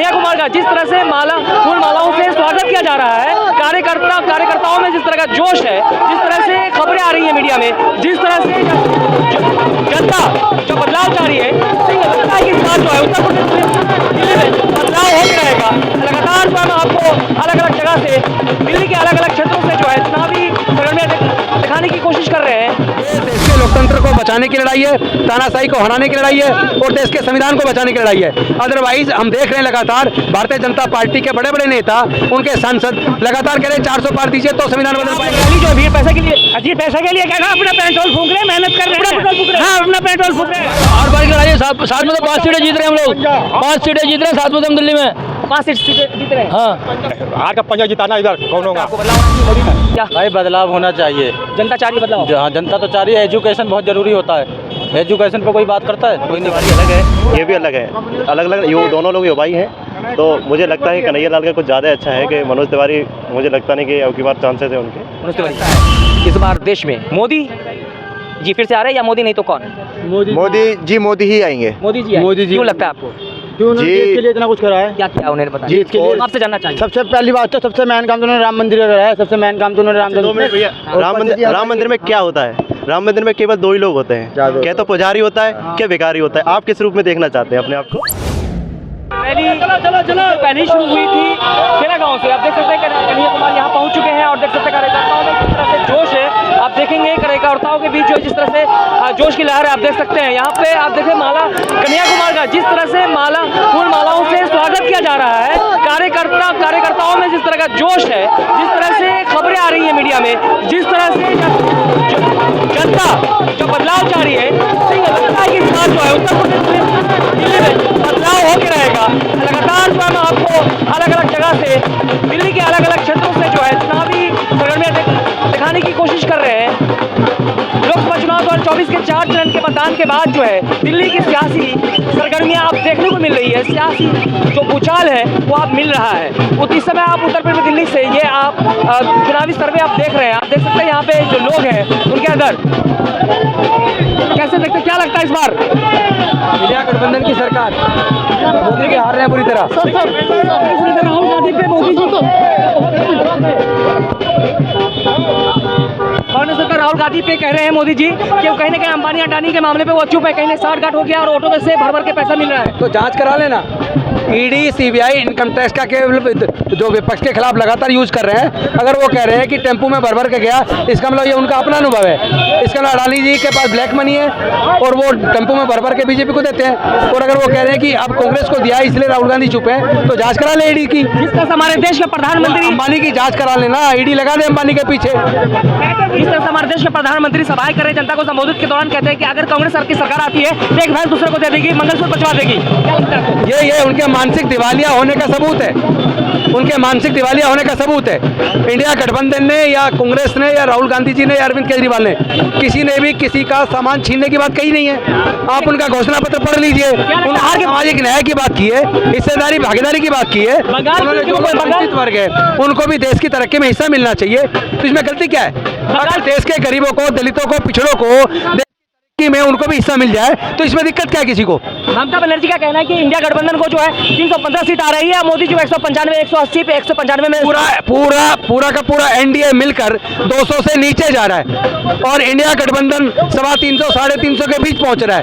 कन्याकुमारी का जिस तरह से फूल मालाओं से स्वागत किया जा रहा है, कार्यकर्ताओं में जिस तरह का जोश है, जिस तरह से खबरें आ रही हैं मीडिया में, जिस तरह से जनता जो बदलाव चाह रही है, लगता है कि इस बार जो है उत्तर प्रदेश में बदलाव हो रहेगा। लगातार जो है आपको अलग अलग जगह से, दिल्ली के अलग अलग क्षेत्रों से जो है चुनावी सरगर्मियां दिखाने की कोशिश कर रहे हैं। देश के लोकतंत्र को बचाने की लड़ाई है, तानाशाही को हराने की लड़ाई है और देश के संविधान को बचाने की लड़ाई है। अदरवाइज हम देख रहे हैं लगातार भारतीय जनता पार्टी के बड़े बड़े नेता, उनके सांसद लगातार कह रहे हैं 400 पार दीजिए तो संविधान बदल पाएंगे। जो भीड़ पैसे के लिए पैसे के लिए क्या अपना पेट्रोल फूंक रहे हैं, मेहनत कर रहे हैं, हाँ अपना पेट्रोल फूंक रहे हैं। हर बार की लड़ाई है, साथ में तो 5 सीटें जीत रहे हैं हम लोग, 5 सीटें जीत रहे हैं साथ में हम दिल्ली में 5 सीट जीत रहे हैं। हाँ, आज का पंजा जिताना इधर कौन होगा? क्या भाई बदलाव होना चाहिए। जनता चाह रही है बदलाव? हाँ, जनता तो चाह रही है। एजुकेशन बहुत जरूरी होता है। एजुकेशन पर कोई बात करता है? कोई नहीं। अलग है, ये भी अलग है, अलग अलग दोनों लोग युवाई हैं। तो मुझे लगता है कन्हैया लाल का कुछ ज़्यादा अच्छा है कि मनोज तिवारी, मुझे लगता नहीं कि अब की बार चांसेस है उनके। मनोज तिवारी इस बार देश में मोदी जी फिर से आ रहे हैं या मोदी नहीं तो कौन? मोदी ही आएंगे। मोदी जी क्यों लगता है आपको? जी के लिए इतना कुछ करा है। क्या किया उन्हें बताया? जीत के लिए आपसे जानना चाहिए। सबसे पहली बात तो सबसे मेन काम तो उन्होंने राम मंदिर का करा है। सबसे मेन काम तो उन्होंने राम मंदिर में क्या होता है? राम मंदिर में केवल 2 ही लोग होते हैं, क्या तो पुजारी होता है, क्या भिखारी होता है। आप किस रूप में देखना चाहते हैं अपने आप को? पहली शुरू हुई थी खेला गांव से। आप देख सकते हैं कन्हैया यहाँ पहुंच चुके हैं और देख सकते हैं कार्यकर्ताओं में किस तरह से जोश है। आप देखेंगे कार्यकर्ताओं के बीच जो जिस तरह से जोश की लहर है, आप देख सकते हैं। यहाँ पे आप देखें कन्याकुमारी का जिस तरह से फूल मालाओं से स्वागत किया जा रहा है, कार्यकर्ताओं में जिस तरह का जोश है, जिस तरह से खबरें आ रही हैं मीडिया में, जिस तरह से जनता जो बदलाव चाह रही है, लगता है कि इस बार जो है उत्तर प्रदेश में बदलाव हो रहेगा। लगातार जो है आपको अलग अलग जगह से, दिल्ली के अलग अलग क्षेत्रों से जो है चुनावी सरगर्मियां दिखाने की कोशिश कर रहे हैं। लोकसभा चुनाव 2024 के 4 चरण के मतदान के बाद जो है दिल्ली की सियासी सरगर्मियां आप देखने को मिल रही है। सियासी जो भूचाल है वो आप मिल रहा है। इस समय आप उत्तर प्रदेश दिल्ली से ये आप चुनावी सर्वे आप देख रहे हैं। आप देख सकते हैं यहाँ पे जो लोग हैं उनके अंदर कैसे देखते हैं, क्या लगता है इस बार? इंडिया गठबंधन की सरकार मोदी के हार रहे हैं पूरी तरह। राहुल गांधी पे मोदी जी कांग्रेस सरकार राहुल गांधी पे कह रहे हैं मोदी जी कि वो कहीं ना कहीं अंबानी अडानी के मामले पे वो चुप है, कहीं साठ गांठ हो गया और ऑटो में से भर के पैसा मिल रहा है। तो जांच करा लेना। ईडी, सीबीआई इनकम टैक्स का जो विपक्ष के खिलाफ लगातार यूज कर रहे हैं। अगर वो कह रहे हैं कि टेम्पो में भर के गया, इसका मतलब ये उनका अपना अनुभव है। इसका मतलब अडानी जी के पास ब्लैक मनी है और वो टेम्पो में भर के बीजेपी को देते हैं। और अगर वो कह रहे हैं कि अब कांग्रेस को दिया इसलिए राहुल गांधी चुप है, तो जांच करा ले ईडी की। जिस तरह से हमारे देश के प्रधानमंत्री अंबानी की जांच करा लेना, ईडी लगा दे अंबानी के पीछे। इस तरह से हमारे देश के प्रधानमंत्री सभाएं कर रहे, जनता को संबोधित के दौरान कहते हैं कि अगर कांग्रेस की सरकार आती है तो एक भैंस दूसरे को दे देगी, मंगलसूत्र बचवा देगी। ये उनके मानसिक दिवालिया होने का सबूत है। उनके मानसिक दिवालिया होने का सबूत है। इंडिया गठबंधन ने या कांग्रेस ने या राहुल गांधी जी ने या अरविंद केजरीवाल ने किसी ने भी किसी का सामान छीनने की बात कही नहीं है। आप उनका घोषणा पत्र पढ़ लीजिए। उन्होंने सामाजिक न्याय की बात की है, हिस्सेदारी भागीदारी की बात की है। उन्होंने जो वंचित वर्ग है उनको भी देश की तरक्की में हिस्सा मिलना चाहिए। तो इसमें गलती क्या है? अगर देश के गरीबों को, दलितों को, पिछड़ों को में उनको भी हिस्सा मिल जाए तो इसमें दिक्कत क्या है किसी को? ममता बनर्जी का कहना है कि इंडिया गठबंधन को जो है 315 सीट आ रही है, मोदी जी 195, 180 पे 195 में पूरा का पूरा एनडीए मिलकर 200 से नीचे जा रहा है और इंडिया गठबंधन 350, 350 के बीच पहुंच रहा है।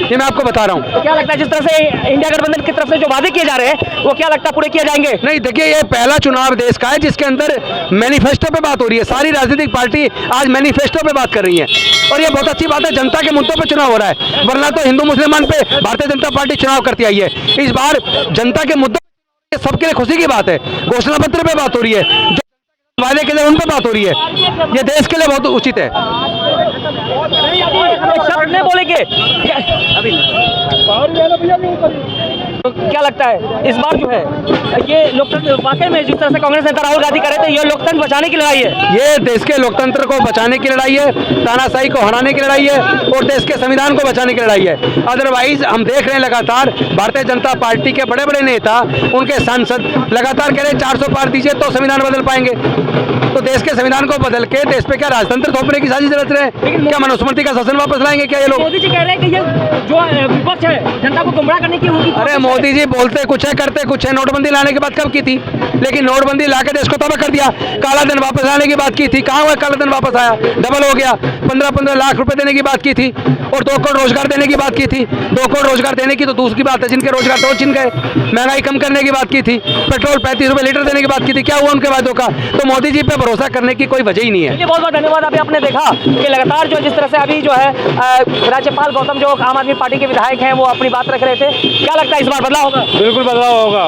ये मैं आपको बता रहा हूँ। तो क्या लगता है जिस तरह से इंडिया गठबंधन की तरफ से जो वादे किए जा रहे हैं वो क्या लगता है पूरे किए जाएंगे? नहीं, देखिए ये पहला चुनाव देश का है जिसके अंदर मैनिफेस्टो पे बात हो रही है। सारी राजनीतिक पार्टी आज मैनिफेस्टो पे बात कर रही है और ये बहुत अच्छी बात है। जनता के मुद्दों पे चुनाव हो रहा है, वरना तो हिंदू मुसलमान पे भारतीय जनता पार्टी चुनाव करती आई है। इस बार जनता के मुद्दों सबके लिए खुशी की बात है। घोषणा पत्र पे बात हो रही है, जो वादे के लिए उन पे बात हो रही है। ये देश के लिए बहुत उचित है। बोलेंगे तो क्या लगता है इस बार जो है ये लोकतंत्र वाकई में जिस तरह से कांग्रेस नेता राहुल गांधी करे थे, ये लोकतंत्र बचाने की लड़ाई है? ये देश के लोकतंत्र को बचाने की लड़ाई है, तानाशाही को हराने की लड़ाई है और देश के संविधान को बचाने की लड़ाई है। अदरवाइज हम देख रहे हैं लगातार भारतीय जनता पार्टी के बड़े बड़े नेता, उनके सांसद लगातार कह रहे हैं 400 पार दीजिए तो संविधान बदल पाएंगे। तो देश के संविधान को बदल के देश पे क्या राजतंत्र थोपने की साजिश रच रहे हैं? क्या मनुस्मृति का शासन वापस लाएंगे क्या ये लोग? मोदी जी कह रहे हैं कि ये जो विपक्ष है जनता को गुमराह करने की अरे मोदी जी बोलते कुछ है करते कुछ है। नोटबंदी लाने की बात कब की थी? लेकिन नोटबंदी लाके देश को तबाह कर दिया। काला धन वापस लाने की बात की थी, कहाँ हुआ काला धन वापस आया? डबल हो गया। 15-15 लाख रुपए देने की बात की थी और 2 करोड़ रोजगार देने की बात की थी। 2 करोड़ रोजगार देने की तो दूसरी बात है, जिनके रोजगार तो छिन गए। महंगाई कम करने की बात की थी, पेट्रोल 35 रुपए लीटर देने की बात की थी, क्या हुआ उनके वादों का? तो मोदी जी पे भरोसा करने की कोई वजह ही नहीं है। चलिए, बहुत बहुत धन्यवाद। अभी आपने देखा कि लगातार जो जिस तरह से अभी जो है राज्यपाल गौतम जो आम आदमी पार्टी के विधायक हैं वो अपनी बात रख रहे थे। क्या लगता है इस बार बदलाव होगा? बिल्कुल बदलाव होगा।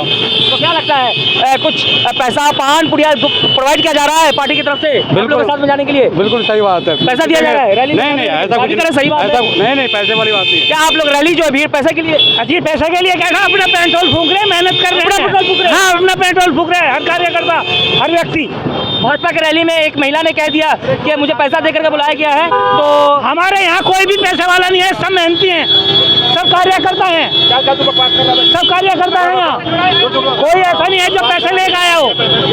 तो क्या लगता है कुछ पैसा पान पुड़िया प्रोवाइड किया जा रहा है पार्टी की तरफ से लोगों के साथ में जाने के लिए? बिल्कुल सही बात है। पैसा दिया जा रहा है रैली? नहीं ऐसा कुछ नहीं, सही बात है। नहीं पैसे वाली बात नहीं। क्या आप लोग रैली जो है भीड़ पैसे के लिए? जी पैसे के लिए क्या अपना पेट्रोल फूंक रहे हैं, मेहनत कर रहे हैं। पेट्रोल फूंक रहे हैं? हाँ, अपना पेट्रोल फूंक रहे हैं हर कार्यकर्ता, हर व्यक्ति। भाजपा की रैली में एक महिला ने कह दिया कि मुझे पैसा देकर के बुलाया गया है, तो हमारे यहाँ कोई भी पैसे वाला नहीं है, सब मेहनती हैं, सब कार्यकर्ता हैं, सब कार्यकर्ता हैं यहाँ, कोई ऐसा नहीं है जो पैसे लेकर आया हो।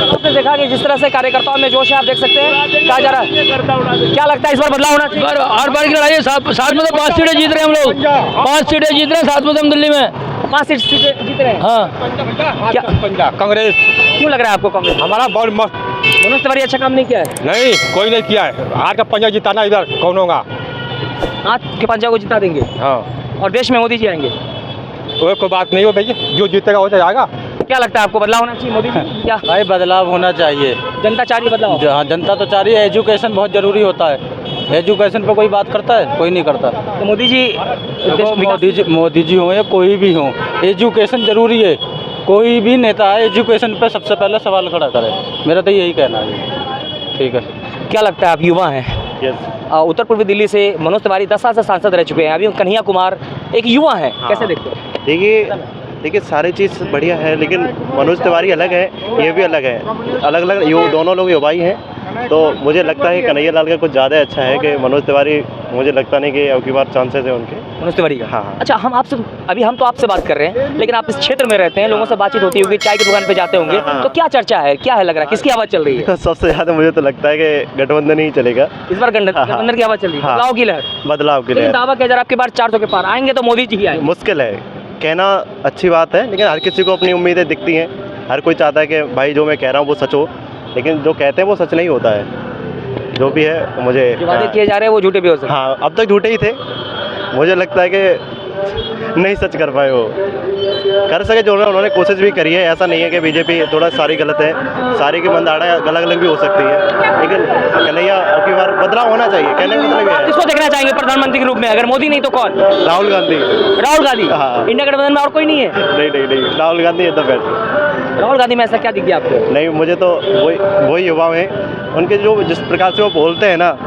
आपने देखा कि जिस तरह से कार्यकर्ताओं में जोश है, आप देख सकते हैं कहा जा रहा है। क्या लगता है इस बार बदलाव होना चाहिए? हर बार की लड़ाई है, साथ में तो 5 सीटें जीत रहे हैं हम लोग, 5 सीटें जीत रहे हैं साथ में तो हम दिल्ली में। 5 सीट जीत रहे हैं। हाँ क्या पंजाब कांग्रेस क्यों लग रहा है आपको कांग्रेस? हमारा बहुत मस्त। मनोज तिवारी अच्छा काम नहीं किया है? नहीं कोई नहीं किया है। आज का पंजाब जिताना इधर कौन होगा? आज के पंजाब को जिता देंगे हाँ, और देश में मोदी जी आएंगे। वो कोई बात नहीं हो भैया, जो जीतेगा वो जाएगा। क्या लगता है आपको बदलाव होना चाहिए मोदी जी? क्या भाई बदलाव होना चाहिए। जनता चाह रही है बदलाव? हाँ, जनता तो चाह रही है। एजुकेशन बहुत ज़रूरी होता है। एजुकेशन पे कोई बात करता है? कोई नहीं करता। तो मोदी जी मोदी जी हो या कोई भी हो, एजुकेशन ज़रूरी है। कोई भी नेता है एजुकेशन पे सबसे पहले सवाल खड़ा करे, मेरा तो यही कहना है। ठीक है। क्या लगता है आप युवा हैं? यस। उत्तर पूर्वी दिल्ली से मनोज तिवारी 10 साल से सांसद रह चुके हैं, अभी कन्हैया कुमार एक युवा हैं, कैसे देखते हैं? देखिए सारी चीज़ बढ़िया है, लेकिन मनोज तिवारी अलग है, ये भी अलग है। अलग अलग दोनों लोग युवा ही हैं। तो मुझे लगता है कन्हैया लाल का कुछ ज़्यादा अच्छा है कि मनोज तिवारी, मुझे लगता नहीं कि अब की बार चांसेस है उनके। मनोज तिवारी का? हाँ। अच्छा, हम तो आपसे बात कर रहे हैं, लेकिन आप इस क्षेत्र में रहते हैं, लोगों से बातचीत होती होगी, चाय की दुकान पे जाते होंगे, हाँ। तो क्या चर्चा है, क्या है लग रहा है, किसकी आवाज़ चल रही है? सबसे ज़्यादा मुझे तो लगता है कि गठबंधन ही चलेगा इस बार गठबंधन की आवाज़ चल रही है, हाँ। बदलाव की लहर। बदलाव के लेकिन लिए दावा किया जा रहा है आपके बार 400 के पार आएंगे तो मोदी जी ही आएंगे। मुश्किल है कहना, अच्छी बात है, लेकिन हर किसी को अपनी उम्मीदें दिखती हैं। हर कोई चाहता है कि भाई जो मैं कह रहा हूँ वो सच हो, लेकिन जो कहते हैं वो सच नहीं होता है। जो भी है मुझे जो वादे किए जा रहे हैं वो झूठे भी हो सकते हैं। हाँ, अब तक झूठे ही थे। मुझे लगता है कि नहीं सच कर पाए, वो कर सके जो उन्होंने कोशिश भी करी है। ऐसा नहीं है कि बीजेपी थोड़ा सारी गलत है, सारी की बंदाड़ा अलग अलग भी हो सकती है, लेकिन कन्हैया अब की बार बदलाव होना चाहिए। कहने का मतलब ये है। किसको देखना चाहेंगे प्रधानमंत्री के रूप में? अगर मोदी नहीं तो कौन? राहुल गांधी। राहुल गांधी? हाँ। इंडिया गठबंधन में और कोई नहीं है? नहीं, राहुल गांधी एकदम बेस्ट। राहुल गांधी में ऐसा क्या दिख गया आपको? नहीं, मुझे तो वही युवा हैं, उनके जो जिस प्रकार से वो बोलते हैं ना,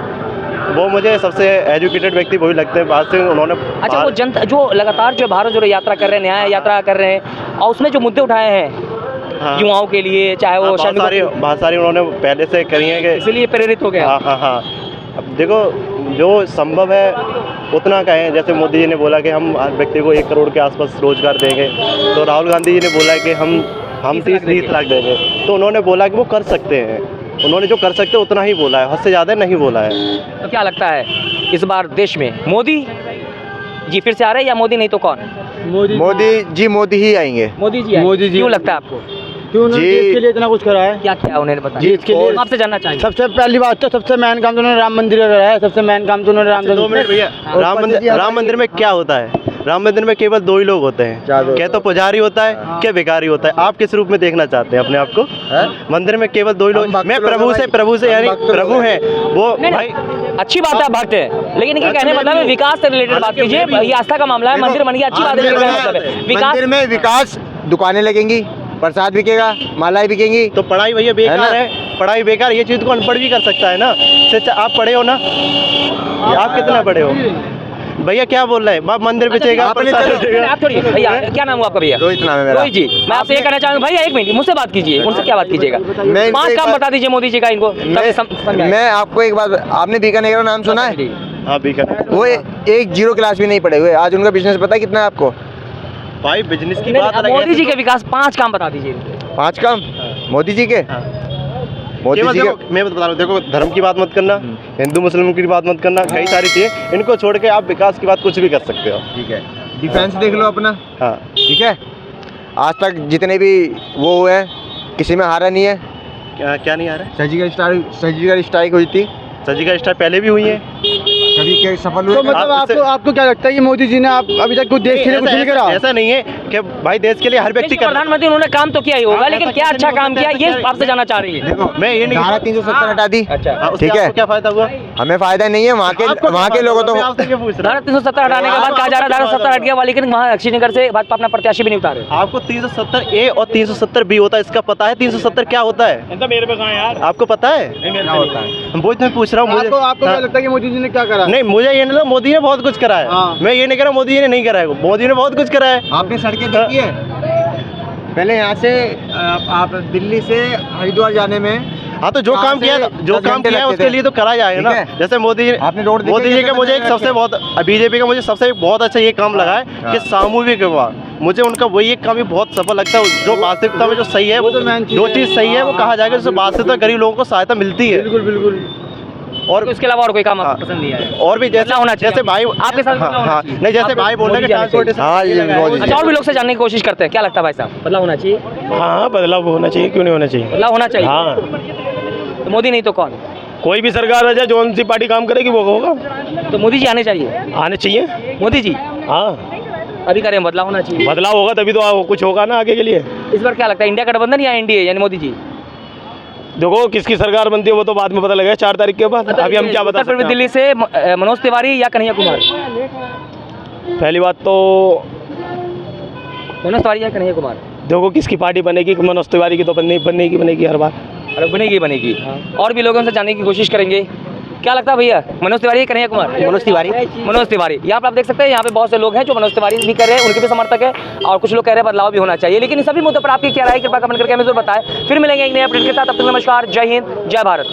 वो मुझे सबसे एजुकेटेड व्यक्ति वही लगते हैं। बात से उन्होंने अच्छा, वो जनता जो लगातार जो भारत जोड़ो यात्रा कर रहे हैं, न्याय यात्रा कर रहे हैं, और उसमें जो मुद्दे उठाए हैं हाँ। युवाओं के लिए, चाहे वो बहुत सारी उन्होंने पहले से करी है कि इसीलिए प्रेरित हो गया। हाँ। अब देखो जो संभव है उतना कहें। जैसे मोदी जी ने बोला कि हम हर व्यक्ति को 1 करोड़ के आसपास रोजगार देंगे, तो राहुल गांधी जी ने बोला कि हम 30 लाख देंगे। तो उन्होंने बोला कि वो कर सकते हैं, उन्होंने जो कर सकते उतना ही बोला है, हद से ज़्यादा नहीं बोला है। तो क्या लगता है इस बार देश में मोदी जी फिर से आ रहे हैं या मोदी नहीं तो कौन? मोदी ही आएंगे। मोदी जी आएंगे। क्यों लगता है आपको? क्यों उन्होंने देश के लिए इतना कुछ करा है? क्या किया उन्होंने बताया? जी, इसके लिए आपसे जानना चाहिए। सबसे पहली बात तो सबसे मेन काम तो उन्होंने राम मंदिर का करा है। सबसे मेन काम तो उन्होंने राम मंदिर में क्या होता है? राम मंदिर में केवल 2 ही लोग होते हैं, क्या तो पुजारी होता है, क्या भिखारी होता है। आप किस रूप में देखना चाहते हैं अपने आप को? मंदिर में केवल 2 ही लोग। मैं प्रभु से यानी प्रभु है वो भाई। अच्छी बात है, आप भक्त है, लेकिन इनके कहने मतलब है विकास से रिलेटेड बात कीजिए। ये आस्था का मामला है, मंदिर बन गया, अच्छी बात है, मतलब है विकास। मंदिर में विकास, दुकानें लगेंगी, प्रसाद बिकेगा, मालाएं बिकेंगी। तो पढ़ाई भैया बेकार है, पढ़ाई बेकार। ये चीज़ को अनपढ़ भी कर सकता है ना। आप पढ़े हो ना? आप कितना पढ़े हो भैया? क्या बोल रहे हैं? मंदिर बिचेगा, आप थोड़ी भैया, क्या नाम हुआ आपका भैया? रोहित नाम है मेरा। रोहित जी, मैं आपसे ये कहना चाहूँगा भैया, 1 मिनट मुझसे बात कीजिए। उनसे क्या बात कीजिएगा? 5 काम बता दीजिए मोदी जी का इनको। मैं आपको एक बात, आपने बीकानेर का नाम सुना है? हाँ, बीकानेर। वो एक 0 क्लास भी नहीं पढ़े हुए, आज उनका बिजनेस पता है कितना है आपको? भाई बिजनेस की बात अलग है। मोदी जी के विकास 5 काम बता दीजिए। 5 काम मोदी जी के? मोदी जी के मैं बता रहा हूँ, देखो धर्म की बात मत करना, हिंदू मुस्लिम की बात मत करना, कई सारी चीज़ें इनको छोड़ के आप विकास की बात कुछ भी कर सकते हो। ठीक है, डिफेंस देख लो अपना। हाँ, ठीक है, आज तक जितने भी वो हुए हैं किसी में हारा नहीं है। क्या नहीं आ रहा है? सर्जिकल स्ट्राइक हुई थी, सर्जिकल स्ट्राइक पहले भी हुई है, कभी के सफल हुए। तो मतलब आपको क्या लगता है कि मोदी जी ने आप अभी तक कुछ देश के लिए कुछ नहीं करा? ऐसा नहीं है कि भाई देश के लिए हर व्यक्ति कर। प्रधानमंत्री उन्होंने काम तो किया ही होगा, लेकिन क्या अच्छा काम किया ये आपसे जानना चाह रही है। देखो मैं ये नहीं धारा 370 हटा दी, अच्छा ठीक है, क्या फायदा हुआ? हमें फायदा नहीं है, वहाँ के लोगों तो धारा 370 हटाने के बाद कहा जा रहा है धारा 70 हट गया, लेकिन वहाँ अक्षयनगर से भाजपा अपना प्रत्याशी भी नहीं उतारे। आपको 370A और 370B होता है, इसका पता है 370 क्या होता है? मेरे पे कहाँ यार, आपको पता है? क्या होता है? वो मैं पूछ रहा हूँ मुझे। आपको क्या लगता है कि मोदी जी ने क्या करा? नहीं, मुझे ये नहीं लगता मोदी ने बहुत कुछ करा है। मैं ये नहीं कह रहा मोदी जी ने नहीं करा है, मोदी ने बहुत कुछ करा है। आपने सड़कें देखी है? पहले यहाँ से आप दिल्ली से हरिद्वार जाने में हाँ, तो जो काम किया है उसके लिए तो करा जाएगा ना। जैसे मोदी जी आपने रोड मोदी जी का मुझे एक सबसे बहुत बीजेपी का मुझे सबसे बहुत अच्छा ये काम लगा है कि सामूहिक विवाह, मुझे उनका वही एक काम ही बहुत सफल लगता है। जो वास्तविकता में जो सही है, जो चीज़ सही है वो कहा जाएगा, जिससे वास्तविकता गरीब लोगों को सहायता मिलती है। बिल्कुल बिल्कुल। और उसके अलावा और कोई काम आपको पसंद नहीं आया? और भी जैसे होना चाहिए जैसे भाई आपके साथ नहीं, जैसे भाई बोल रहे हैं ट्रांसपोर्टेशन। अच्छा, और भी लोग से जानने की कोशिश करते हैं, क्या लगता है भाई साहब, बदलाव होना चाहिए? हाँ बदलाव होना चाहिए, क्यों नहीं होना चाहिए? बदलाव होना चाहिए। हाँ, तो मोदी नहीं तो कौन? कोई भी सरकार आ जाए, जो सी पार्टी काम करेगी वो होगा। तो मोदी जी आने चाहिए। आने चाहिए मोदी जी हाँ, अभी करें, बदलाव होना चाहिए। बदलाव होगा तभी तो कुछ होगा ना आगे के लिए। इस बार क्या लगता है, इंडिया गठबंधन या एनडीए यानी मोदी जी? देखो किसकी सरकार बनती है वो तो बाद में पता लगेगा 4 तारीख के बाद। अभी हम क्या बता उत्तर प्रदेश सकते दिल्ली से मनोज तिवारी या कन्हैया कुमार? हैं? पहली बात तो मनोज तिवारी या कन्हैया कुमार? देखो किसकी पार्टी बनेगी, मनोज तिवारी की तो बनेगी हर बार। अरे बनेगी। और भी लोगों से जानने की कोशिश करेंगे, क्या लगता है भैया, मनोज तिवारी या कन्हैया कुमार? मनोज तिवारी। यहाँ पे आप देख सकते हैं, यहाँ पे बहुत से लोग हैं जो मनोज तिवारी भी कर रहे हैं, उनके भी समर्थक है, और कुछ लोग कह रहे हैं बदलाव भी होना चाहिए। लेकिन इन सभी मुद्दों पर आपकी क्या राय, कृपया कमेंट करके हमें जरूर बताएं। फिर मिलेंगे एक नए अपडेट के साथ, तब तक नमस्कार, जय हिंद, जय भारत।